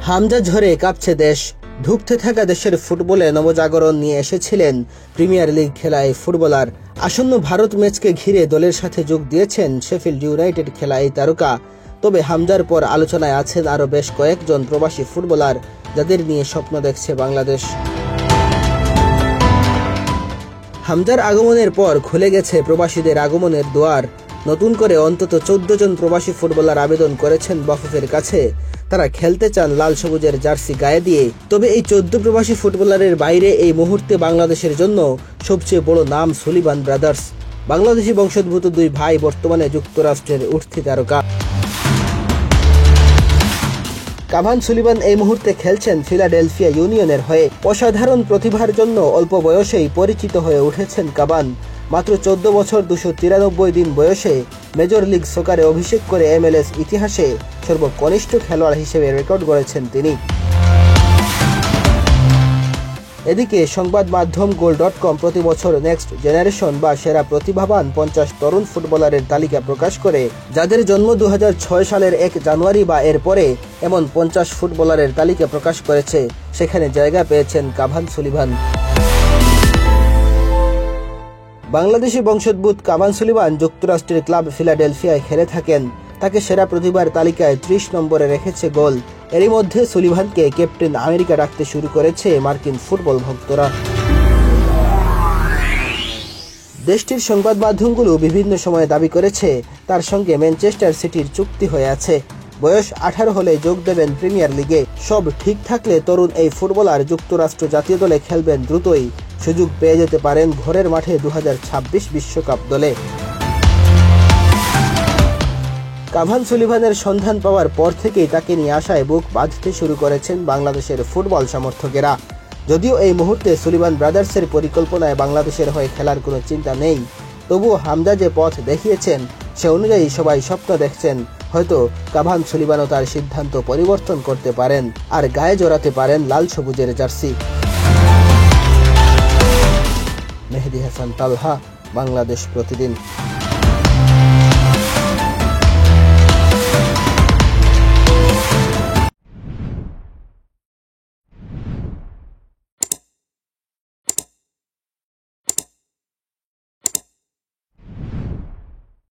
হামজা ঝড়ে কাঁপছে দেশ। ধুঁকতে থাকা দেশের ফুটবলে নবজাগরণ নিয়ে এসেছিলেন প্রিমিয়ার লিগ খেলা এই ফুটবলার। আসন্ন ভারত ম্যাচকে ঘিরে দলের সাথে যোগ দিয়েছেন শেফিল্ড ইউনাইটেড খেলা এই তারকা। তবে হামজার পর আলোচনায় আছেন আরও বেশ কয়েকজন প্রবাসী ফুটবলার, যাদের নিয়ে স্বপ্ন দেখছে বাংলাদেশ। হামজার আগমনের পর খুলে গেছে প্রবাসীদের আগমনের দুয়ার। নতুন করে অন্তত 14 জন প্রবাসী ফুটবলার আবেদন করেছেন বাফুফের কাছে। তারা খেলতে চান লাল সবুজের জার্সি গায়ে দিয়ে। তবে এই 14 প্রবাসী ফুটবলারের বাইরে এই মুহূর্তে বাংলাদেশের জন্য সবচেয়ে বড় নাম সুলিভান ব্রাদার্স। বাংলাদেশি বংশোদ্ভূত দুই ভাই বর্তমানে যুক্তরাষ্ট্রের উঠতি তারকা। কাভান সুলিভান এই মুহূর্তে খেলছেন ফিলাডেলফিয়া ইউনিয়নের হয়ে। অসাধারণ প্রতিভার জন্য অল্প বয়সেই পরিচিত হয়ে উঠেছেন কাভান। মাত্র 14 বছর 293 দিন বয়সে মেজর লিগ সকারে অভিষেক করে MLS ইতিহাসে সর্বকনিষ্ঠ খেলোয়াড় হিসেবে রেকর্ড গড়েছেন তিনি। এদিকে সংবাদ মাধ্যম goal.com প্রতি বছর নেক্সট জেনারেশন বা সেরা প্রতিভাবান 50 তরুণ ফুটবলারের তালিকা প্রকাশ করে, যাদের জন্ম 2006 সালের 1 জানুয়ারি বা এর পরে। এমন 50 ফুটবলারের তালিকা প্রকাশ করেছে। সেখানে জায়গা পেয়েছেন কাভান সুলিভান। বাংলাদেশি বংশোদ্ভূত কাভান সুলিভান যুক্তরাষ্ট্রের ক্লাব ফিলাডেলফিয়ায় খেলে থাকেন। তাকে সেরা প্রতিভার তালিকায় 30 নম্বরে রেখেছে গোল। এরই মধ্যে সুলিভানকে ক্যাপ্টেন আমেরিকা ডাকতে শুরু করেছে মার্কিন ফুটবল ভক্তরা। দেশটির সংবাদ মাধ্যমগুলো বিভিন্ন সময়ে দাবি করেছে তার সঙ্গে ম্যানচেস্টার সিটির চুক্তি হয়ে আছে। বয়স 18 হলে যোগ দেবেন প্রিমিয়ার লিগে। সব ঠিক থাকলে তরুণ এই ফুটবলার যুক্তরাষ্ট্র জাতীয় দলে খেলবেন দ্রুতই। সুযোগ পেয়ে যেতে পারেন ঘরের মাঠে 2026 বিশ্বকাপ দলে। কাভান সুলিভানের সন্ধান পাওয়ার পর থেকেই তাকে নিয়ে আসায় বুক বাঁধতে শুরু করেছেন বাংলাদেশের ফুটবল সমর্থকেরা। যদিও এই মুহূর্তে সুলিভান ব্রাদার্সের পরিকল্পনায় বাংলাদেশের হয়ে খেলার কোনো চিন্তা নেই, তবুও হামজা যে পথ দেখিয়েছেন সে অনুযায়ী সবাই স্বপ্ন দেখছেন হয়তো কাভান সুলিভানও তার সিদ্ধান্ত পরিবর্তন করতে পারেন আর গায়ে জড়াতে পারেন লাল সবুজের জার্সি। মেহেদী হাসান তালহা, বাংলাদেশ প্রতিদিন।